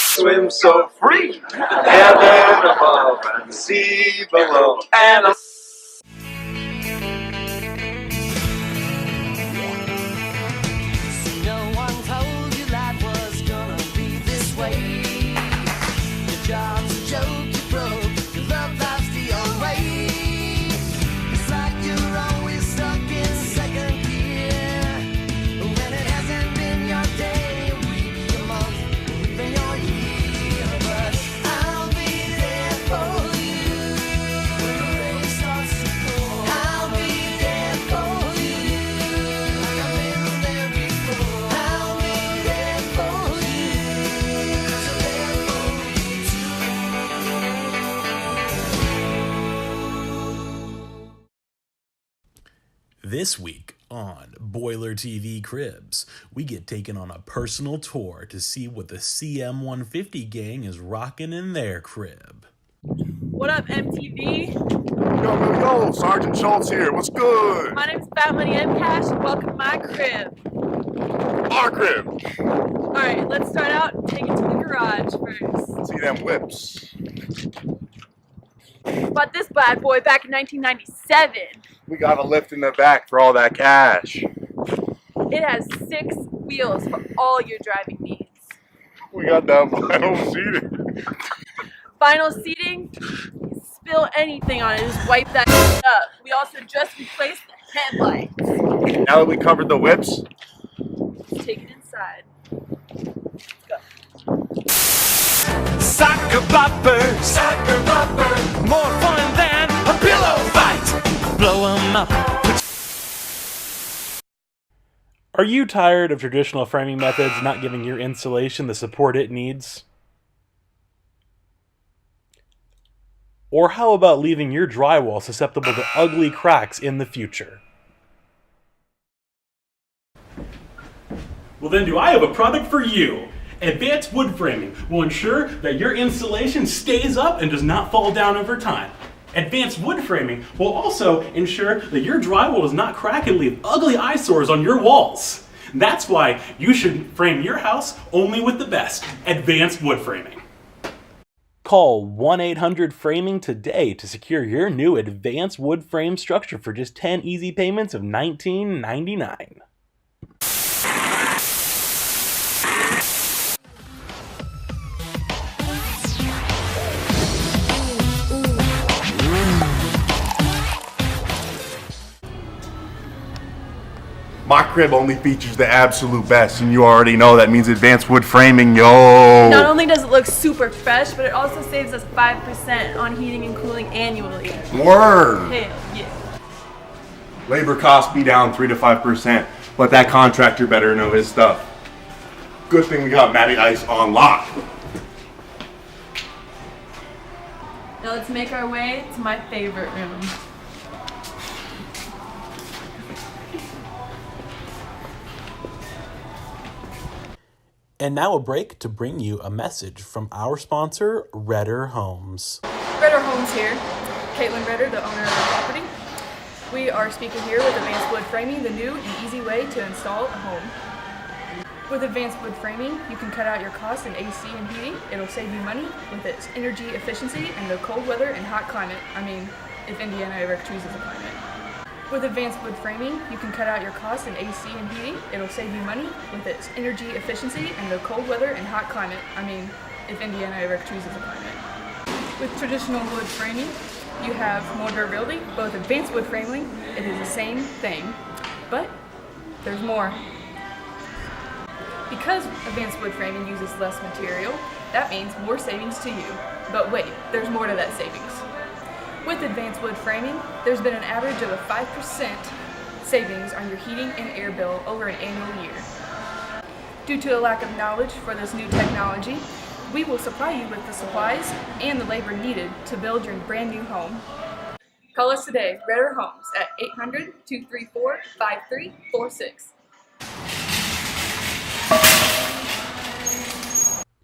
swim so free. Heaven above and sea below. And a No one told you life was gonna be this way. Your job's a joke, you broke. Your love life's the old way. It's like you're always stuck in second gear. When it hasn't been your day, a week, a month, or even your year. But I'll be there for you when the rain starts to pour. I'll be there for you like I've been there before. I'll be there for you 'cause I'm there for you too. This week on Boiler TV Cribs, we get taken on a personal tour to see what the CM150 gang is rocking in their crib. What up, MTV? Yo, Sergeant Schultz here. What's good? My name's Fat Money M Cash, and welcome to my crib. Our crib. Alright, let's start out and take it to the garage first. See them whips. Bought this bad boy back in 1997. We got a lift in the back for all that cash. It has 6 wheels for all your driving needs. We got that vinyl seating. Final seating, you spill anything on it, just wipe that up. We also just replaced the headlights. Now that we covered the whips, Let's take it inside. Let's go. Soccer bopper, more fun than a pillow fight. Blow 'em up. Are you tired of traditional framing methods not giving your insulation the support it needs? Or how about leaving your drywall susceptible to ugly cracks in the future? Well then, do I have a product for you? Advanced wood framing will ensure that your insulation stays up and does not fall down over time. Advanced wood framing will also ensure that your drywall does not crack and leave ugly eyesores on your walls. That's why you should frame your house only with the best, advanced wood framing. Call 1-800-FRAMING today to secure your new advanced wood frame structure for just 10 easy payments of $19.99. my crib only features the absolute best, and you already know that means advanced wood framing, yo. Not only does it look super fresh, but it also saves us 5% on heating and cooling annually. Word. Hell yeah. Labor costs be down 3 to 5%, but that contractor better know his stuff. Good thing we got Matty Ice on lock. Now let's make our way to my favorite room. And now a break to bring you a message from our sponsor, Redder Homes. Redder Homes here. Caitlin Redder, the owner of the property. We are speaking here with Advanced Wood Framing, the new and easy way to install a home. With Advanced Wood Framing, you can cut out your costs in AC and heating. It'll save you money with its energy efficiency and the cold weather and hot climate. I mean, if Indiana ever chooses a climate. With Advanced Wood Framing, you can cut out your costs in AC and heating. It'll save you money with its energy efficiency and the cold weather and hot climate. I mean, if Indiana ever chooses a climate. With traditional wood framing, you have more durability. Both Advanced Wood Framing, it is the same thing, but there's more. Because Advanced Wood Framing uses less material, that means more savings to you. But wait, there's more to that savings. With Advanced Wood Framing, there's been an average of a 5% savings on your heating and air bill over an annual year. Due to a lack of knowledge for this new technology, we will supply you with the supplies and the labor needed to build your brand new home. Call us today, Redder Homes, at 800-234-5346.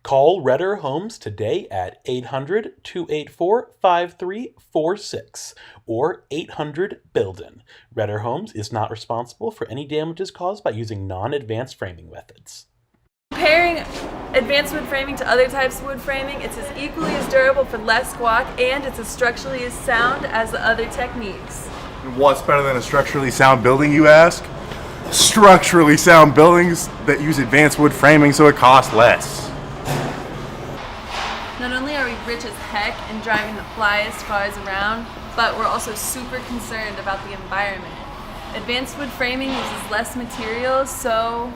Call Redder Homes today at 800-284-5346 or 800-BUILDIN. Redder Homes is not responsible for any damages caused by using non-advanced framing methods. Comparing advanced wood framing to other types of wood framing, it's as equally as durable for less squawk, and it's as structurally as sound as the other techniques. What's better than a structurally sound building, you ask? Structurally sound buildings that use advanced wood framing so it costs less. Not only are we rich as heck and driving the flyest cars around, but we're also super concerned about the environment. Advanced wood framing uses less materials, so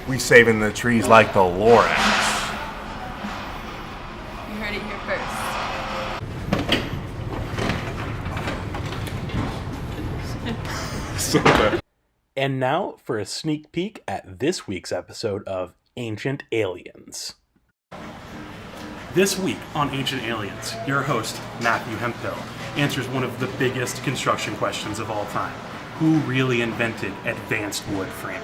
We saving the trees like the Lorax. you heard it here first. And now for a sneak peek at this week's episode of Ancient Aliens. This week on Ancient Aliens, your host, Matthew Hemphill, answers one of the biggest construction questions of all time. Who really invented advanced wood framing?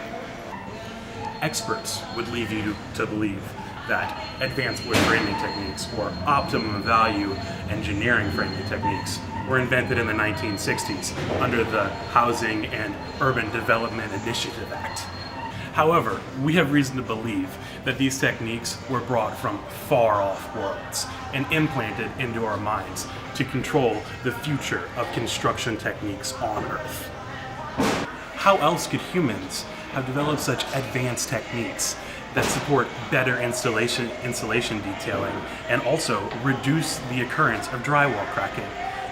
Experts would lead you to believe that advanced wood framing techniques, or optimum value engineering framing techniques, were invented in the 1960s under the Housing and Urban Development Initiative Act. However, we have reason to believe that these techniques were brought from far-off worlds and implanted into our minds to control the future of construction techniques on Earth. How else could humans have developed such advanced techniques that support better insulation detailing and also reduce the occurrence of drywall cracking?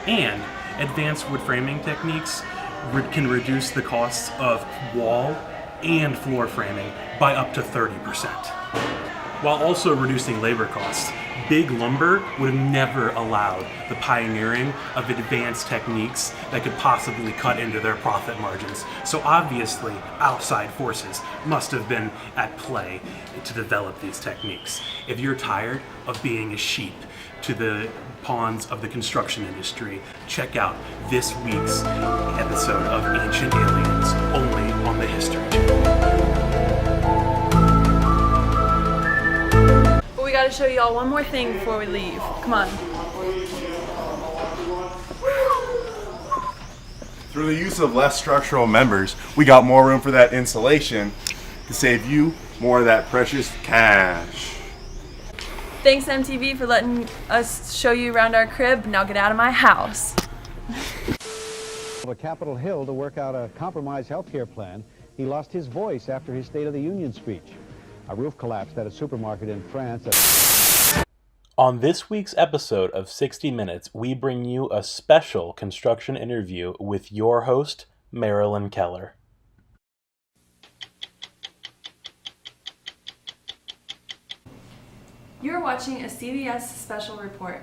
And advanced wood framing techniques can reduce the costs of wall and floor framing by up to 30%. While also reducing labor costs, big lumber would have never allowed the pioneering of advanced techniques that could possibly cut into their profit margins. So obviously, outside forces must have been at play to develop these techniques. If you're tired of being a sheep to the pawns of the construction industry, check out this week's episode of Ancient Aliens, only on the History Channel. But we gotta show you all one more thing before we leave. Come on. Through the use of less structural members, we got more room for that insulation to save you more of that precious cash. Thanks MTV for letting us show you around our crib. Now get out of my house. Of Capitol Hill to work out a compromise health care plan, he lost his voice after his State of the Union speech. A roof collapsed at a supermarket in France. On this week's episode of 60 Minutes, we bring you a special construction interview with your host, Marilyn Keller. You're watching a CBS special report.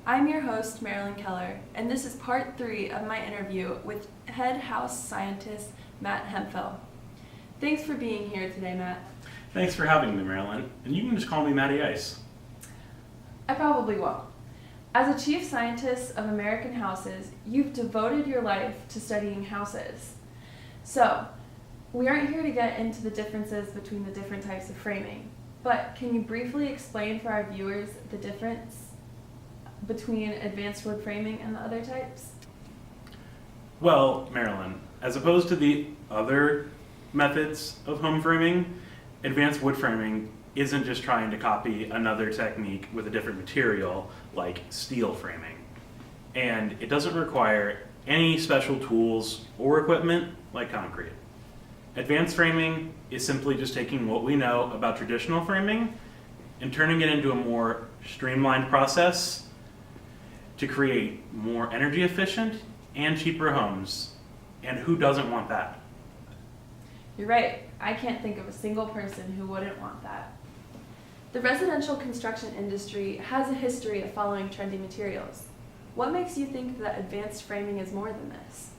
I'm your host, Marilyn Keller, and this is part 3 of my interview with head house scientist Matt Hemphill. Thanks for being here today, Matt. Thanks for having me, Marilyn. And you can just call me Matty Ice. I probably won't. As a chief scientist of American Houses, you've devoted your life to studying houses. So, we aren't here to get into the differences between the different types of framing, but can you briefly explain for our viewers the difference between advanced wood framing and the other types? Well, Marilyn, as opposed to the other methods of home framing, advanced wood framing isn't just trying to copy another technique with a different material like steel framing. And it doesn't require any special tools or equipment like concrete. Advanced framing is simply just taking what we know about traditional framing and turning it into a more streamlined process to create more energy efficient and cheaper homes. And who doesn't want that? You're right. I can't think of a single person who wouldn't want that. The residential construction industry has a history of following trendy materials. What makes you think that advanced framing is more than this?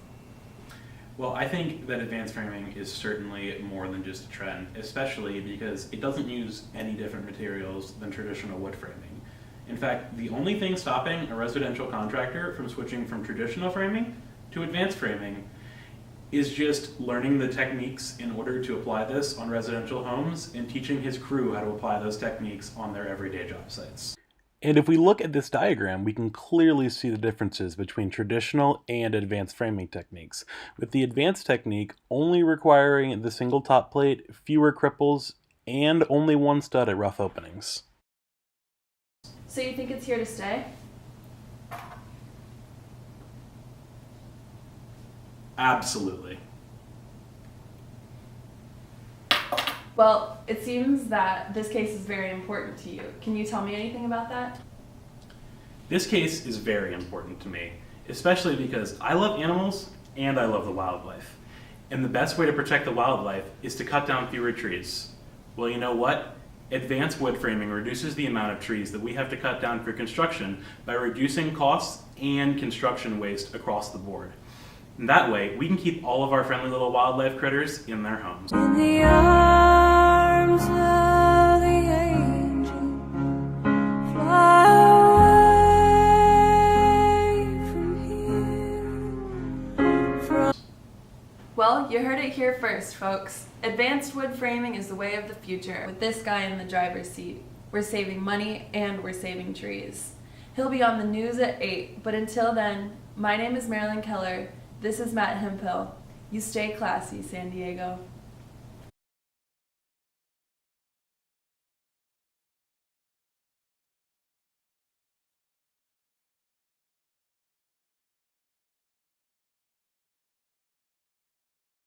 Well, I think that advanced framing is certainly more than just a trend, especially because it doesn't use any different materials than traditional wood framing. In fact, the only thing stopping a residential contractor from switching from traditional framing to advanced framing is just learning the techniques in order to apply this on residential homes and teaching his crew how to apply those techniques on their everyday job sites. And if we look at this diagram, we can clearly see the differences between traditional and advanced framing techniques, with the advanced technique only requiring the single top plate, fewer cripples, and only one stud at rough openings. So you think it's here to stay? Absolutely. Well, it seems that this case is very important to you. Can you tell me anything about that? This case is very important to me, especially because I love animals and I love the wildlife. And the best way to protect the wildlife is to cut down fewer trees. Well, you know what? Advanced wood framing reduces the amount of trees that we have to cut down for construction by reducing costs and construction waste across the board. And that way, we can keep all of our friendly little wildlife critters in their homes. In the arms of the angel, fly away from here. Well, you heard it here first, folks. Advanced wood framing is the way of the future. With this guy in the driver's seat, we're saving money and we're saving trees. He'll be on the news at 8, but until then, my name is Marilyn Keller. This is Matt Hemphill. You stay classy, San Diego.